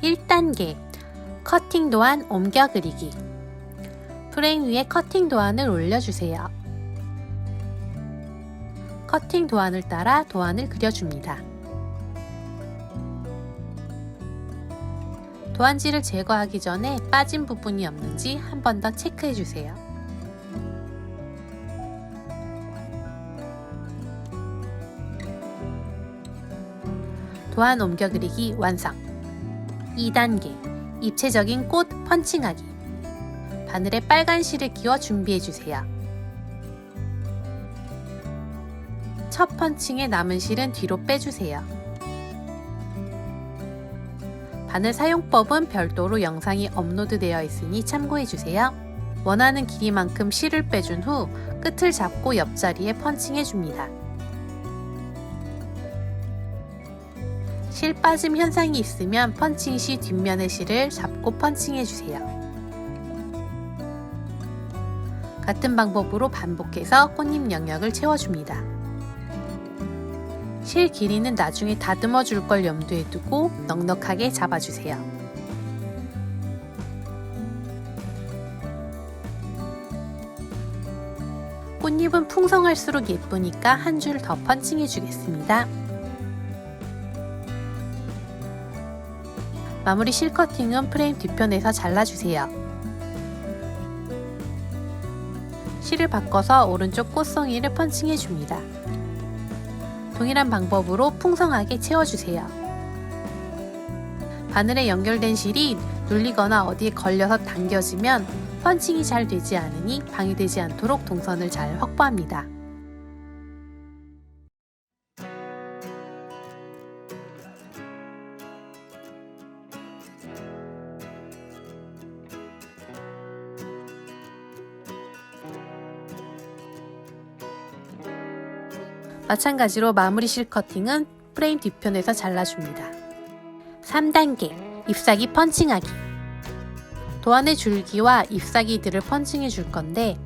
1단계 커팅 도안 옮겨 그리기. 프레임 위에 커팅 도안을 올려주세요. 커팅 도안을 따라 도안을 그려줍니다. 도안지를 제거하기 전에 빠진 부분이 없는지 한 번 더 체크해주세요. 도안 옮겨 그리기 완성! 2단계 입체적인 꽃 펀칭하기. 바늘에 빨간 실을 끼워 준비해주세요. 첫 펀칭에 남은 실은 뒤로 빼주세요. 바늘 사용법은 별도로 영상이 업로드되어 있으니 참고해주세요. 원하는 길이만큼 실을 빼준 후 끝을 잡고 옆자리에 펀칭해줍니다. 실 빠짐 현상이 있으면 펀칭 시 뒷면의 실을 잡고 펀칭해주세요. 같은 방법으로 반복해서 꽃잎 영역을 채워줍니다. 실 길이는 나중에 다듬어 줄 걸 염두에 두고 넉넉하게 잡아주세요. 꽃잎은 풍성할수록 예쁘니까 한 줄 더 펀칭해 주겠습니다. 마무리 실 커팅은 프레임 뒤편에서 잘라주세요. 실을 바꿔서 오른쪽 꽃송이를 펀칭해 줍니다. 동일한 방법으로 풍성하게 채워주세요. 바늘에 연결된 실이 눌리거나 어디에 걸려서 당겨지면 펀칭이 잘 되지 않으니 방해되지 않도록 동선을 잘 확보합니다. 마찬가지로 마무리 실 커팅은 프레임 뒤편에서 잘라줍니다. 3단계 잎사귀 펀칭하기. 도안의 줄기와 잎사귀들을 펀칭해 줄 건데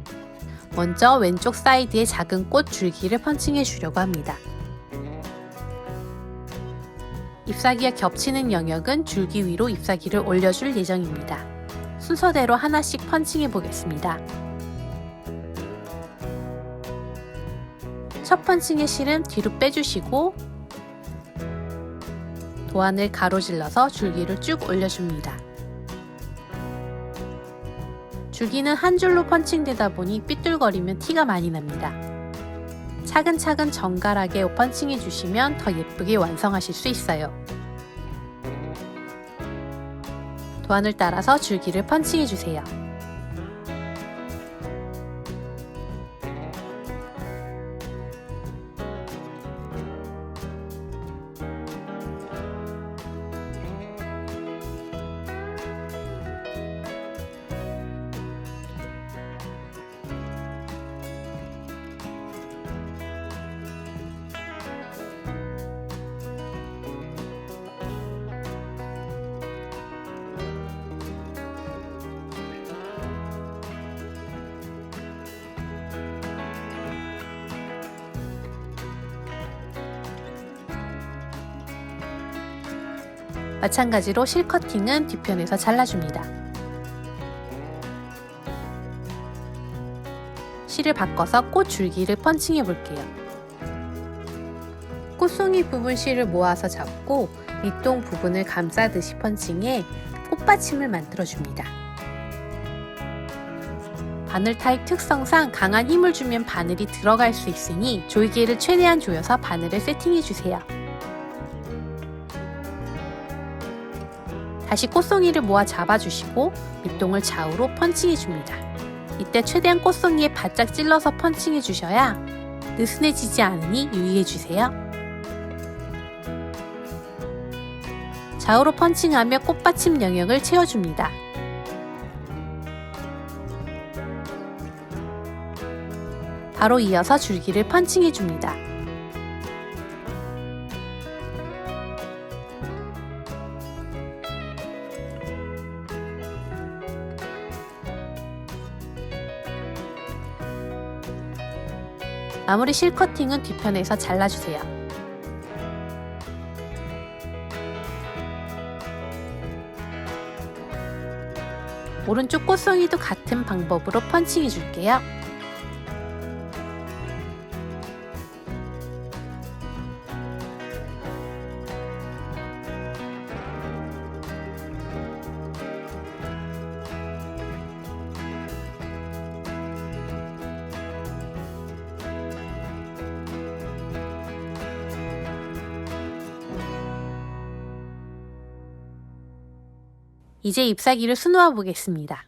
먼저 왼쪽 사이드의 작은 꽃 줄기를 펀칭해 주려고 합니다. 잎사귀와 겹치는 영역은 줄기 위로 잎사귀를 올려줄 예정입니다. 순서대로 하나씩 펀칭해 보겠습니다. 첫 펀칭의 실은 뒤로 빼주시고 도안을 가로질러서 줄기를 쭉 올려줍니다. 줄기는 한 줄로 펀칭되다 보니 삐뚤거리면 티가 많이 납니다. 차근차근 정갈하게 펀칭해 주시면 더 예쁘게 완성하실 수 있어요. 도안을 따라서 줄기를 펀칭해 주세요. 마찬가지로 실 커팅은 뒤편에서 잘라줍니다. 실을 바꿔서 꽃 줄기를 펀칭해 볼게요. 꽃송이 부분 실을 모아서 잡고 밑동 부분을 감싸듯이 펀칭해 꽃받침을 만들어줍니다. 바늘 타입 특성상 강한 힘을 주면 바늘이 들어갈 수 있으니 조이개를 최대한 조여서 바늘을 세팅해주세요. 다시 꽃송이를 모아 잡아주시고 밑동을 좌우로 펀칭해줍니다. 이때 최대한 꽃송이에 바짝 찔러서 펀칭해주셔야 느슨해지지 않으니 유의해주세요. 좌우로 펀칭하며 꽃받침 영역을 채워줍니다. 바로 이어서 줄기를 펀칭해줍니다. 마무리 실 커팅은 뒤편에서 잘라주세요. 오른쪽 꽃송이도 같은 방법으로 펀칭해 줄게요. 이제 잎사귀를 수놓아 보겠습니다.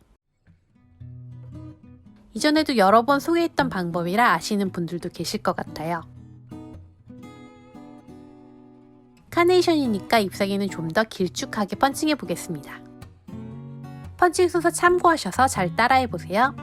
이전에도 여러 번 소개했던 방법이라 아시는 분들도 계실 것 같아요. 카네이션이니까 잎사귀는 좀 더 길쭉하게 펀칭해 보겠습니다. 펀칭 순서 참고하셔서 잘 따라해 보세요.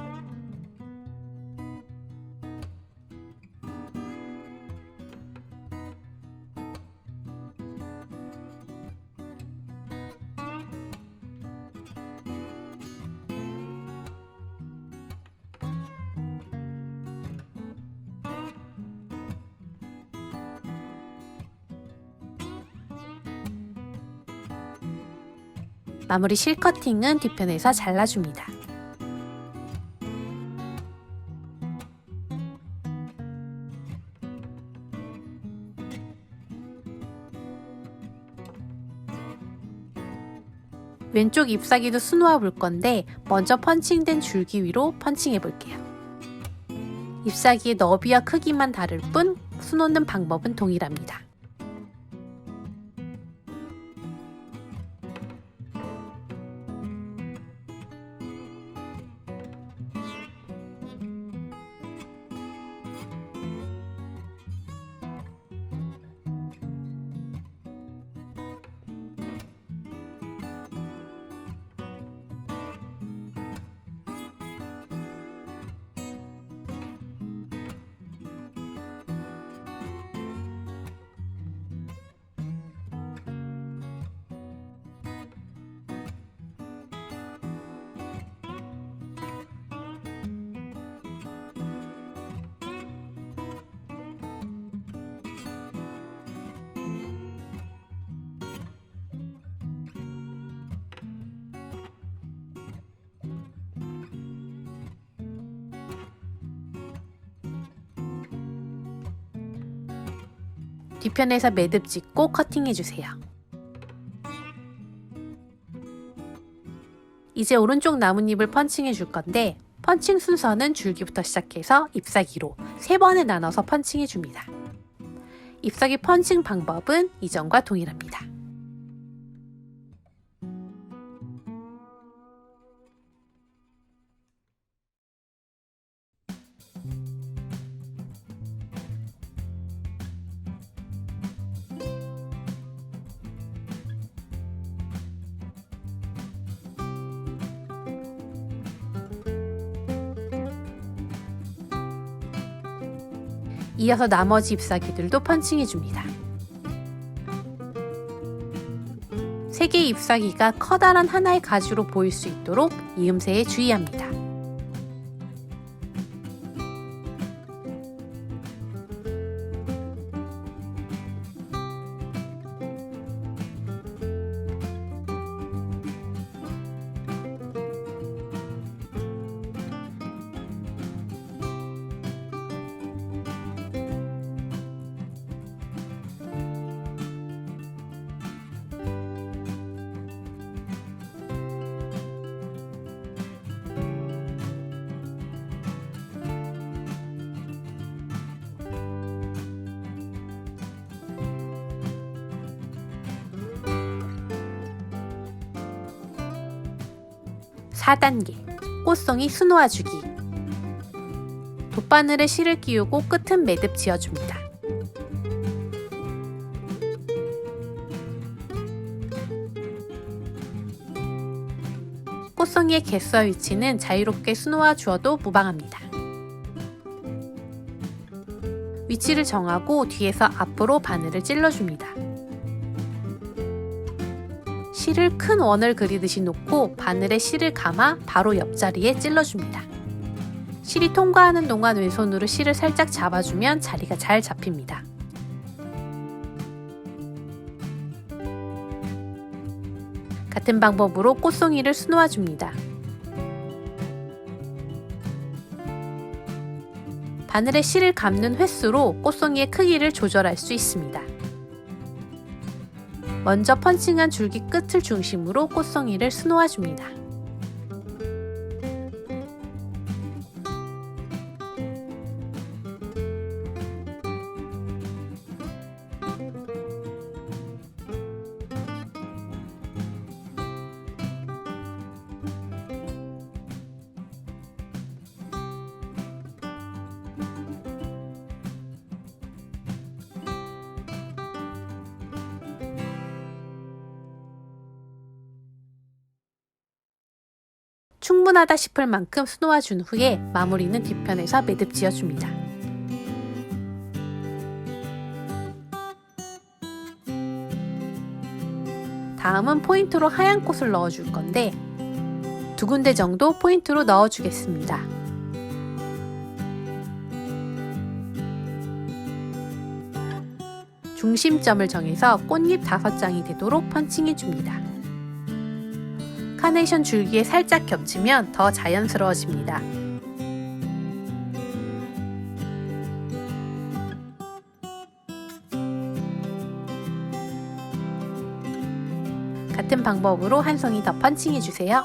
마무리 실커팅은 뒤편에서 잘라줍니다. 왼쪽 잎사귀도 수놓아 볼 건데 먼저 펀칭된 줄기 위로 펀칭해 볼게요. 잎사귀의 너비와 크기만 다를 뿐 수놓는 방법은 동일합니다. 뒤편에서 매듭 짓고 커팅해주세요. 이제 오른쪽 나뭇잎을 펀칭해 줄 건데 펀칭 순서는 줄기부터 시작해서 잎사귀로 3번에 나눠서 펀칭해 줍니다. 잎사귀 펀칭 방법은 이전과 동일합니다. 이어서 나머지 잎사귀들도 펀칭해 줍니다. 3개의 잎사귀가 커다란 하나의 가지로 보일 수 있도록 이음새에 주의합니다. (4단계) 꽃송이 수놓아주기. 돗바늘에 실을 끼우고 끝은 매듭 지어줍니다. 꽃송이의 개수와 위치는 자유롭게 수놓아 주어도 무방합니다. 위치를 정하고 뒤에서 앞으로 바늘을 찔러줍니다. 실을 큰 원을 그리듯이 놓고 바늘에 실을 감아 바로 옆자리에 찔러줍니다. 실이 통과하는 동안 왼손으로 실을 살짝 잡아주면 자리가 잘 잡힙니다. 같은 방법으로 꽃송이를 수놓아줍니다. 바늘에 실을 감는 횟수로 꽃송이의 크기를 조절할 수 있습니다. 먼저 펀칭한 줄기 끝을 중심으로 꽃송이를 수놓아줍니다. 충분하다 싶을 만큼 수놓아준 후에 마무리는 뒤편에서 매듭 지어줍니다. 다음은 포인트로 하얀 꽃을 넣어줄 건데 2군데 정도 포인트로 넣어주겠습니다. 중심점을 정해서 꽃잎 5장이 되도록 펀칭해줍니다. 카네이션 줄기에 살짝 겹치면 더 자연스러워집니다. 같은 방법으로 한 송이 더 펀칭해주세요.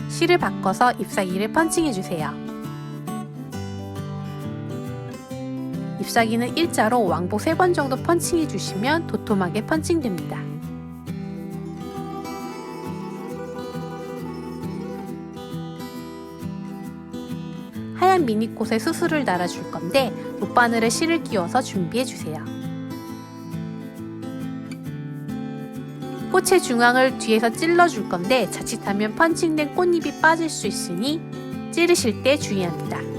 실을 바꿔서 잎사귀를 펀칭해주세요. 잎사귀는 일자로 왕복 3번 정도 펀칭해 주시면 도톰하게 펀칭됩니다. 하얀 미니꽃에 수술을 달아줄 건데 롯바늘에 실을 끼워서 준비해 주세요. 꽃의 중앙을 뒤에서 찔러줄 건데 자칫하면 펀칭된 꽃잎이 빠질 수 있으니 찌르실 때 주의합니다.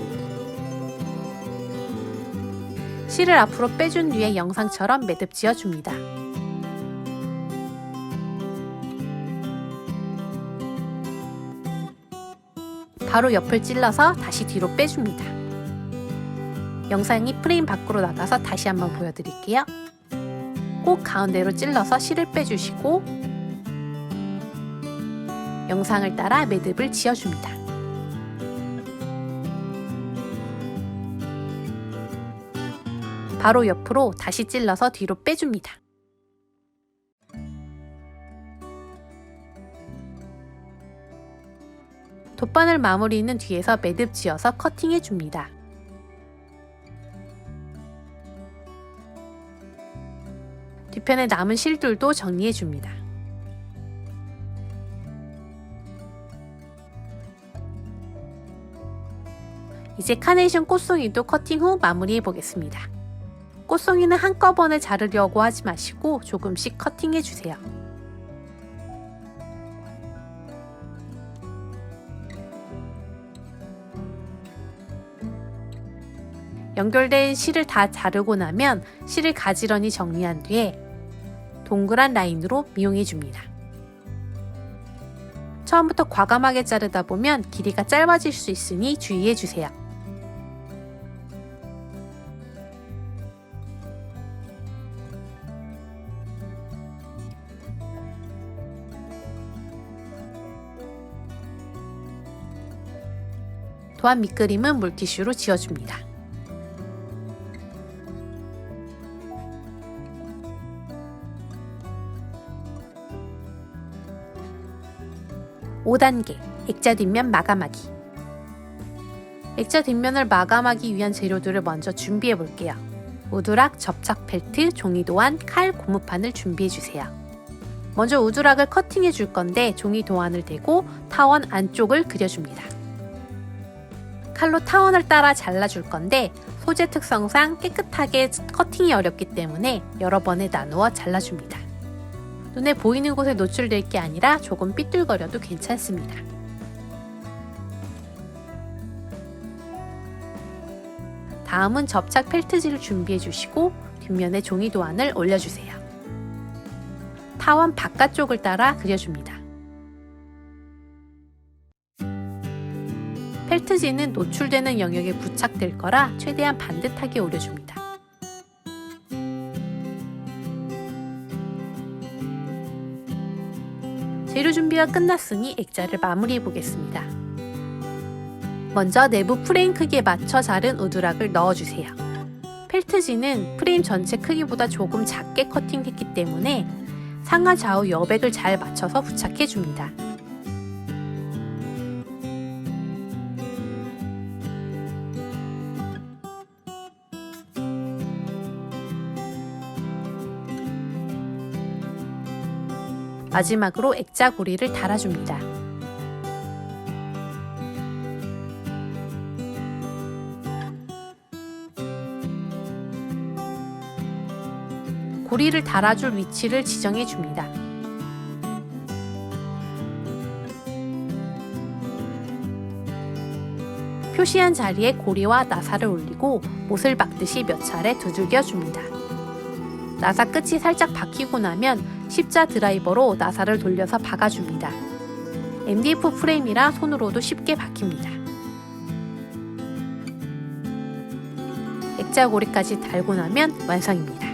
실을 앞으로 빼준 뒤에 영상처럼 매듭 지어줍니다. 바로 옆을 찔러서 다시 뒤로 빼줍니다. 영상이 프레임 밖으로 나가서 다시 한번 보여드릴게요. 꼭 가운데로 찔러서 실을 빼주시고 영상을 따라 매듭을 지어줍니다. 바로 옆으로 다시 찔러서 뒤로 빼줍니다. 돗바늘 마무리는 뒤에서 매듭 지어서 커팅해줍니다. 뒤편에 남은 실들도 정리해줍니다. 이제 카네이션 꽃송이도 커팅 후 마무리해 보겠습니다. 꽃송이는 한꺼번에 자르려고 하지 마시고 조금씩 커팅해 주세요. 연결된 실을 다 자르고 나면 실을 가지런히 정리한 뒤에 동그란 라인으로 미용해 줍니다. 처음부터 과감하게 자르다 보면 길이가 짧아질 수 있으니 주의해 주세요. 또한 밑그림은 물티슈로 지워줍니다. (5단계) 액자 뒷면 마감하기. 액자 뒷면을 마감하기 위한 재료들을 먼저 준비해 볼게요. 우드락, 접착 펠트, 종이 도안, 칼, 고무판을 준비해 주세요. 먼저 우드락을 커팅해 줄 건데 종이 도안을 대고 타원 안쪽을 그려줍니다. 칼로 타원을 따라 잘라줄 건데 소재 특성상 깨끗하게 커팅이 어렵기 때문에 여러 번에 나누어 잘라줍니다. 눈에 보이는 곳에 노출될 게 아니라 조금 삐뚤거려도 괜찮습니다. 다음은 접착 펠트지를 준비해 주시고 뒷면에 종이 도안을 올려주세요. 타원 바깥쪽을 따라 그려줍니다. 펠트지는 노출되는 영역에 부착될 거라 최대한 반듯하게 오려줍니다. 재료 준비가 끝났으니 액자를 마무리해 보겠습니다. 먼저 내부 프레임 크기에 맞춰 자른 우드락을 넣어주세요. 펠트지는 프레임 전체 크기보다 조금 작게 커팅했기 때문에 상하 좌우 여백을 잘 맞춰서 부착해 줍니다. 마지막으로 액자 고리를 달아줍니다. 고리를 달아줄 위치를 지정해 줍니다. 표시한 자리에 고리와 나사를 올리고 못을 박듯이 몇 차례 두들겨 줍니다. 나사 끝이 살짝 박히고 나면 십자 드라이버로 나사를 돌려서 박아줍니다. MDF 프레임이라 손으로도 쉽게 박힙니다. 액자 고리까지 달고 나면 완성입니다.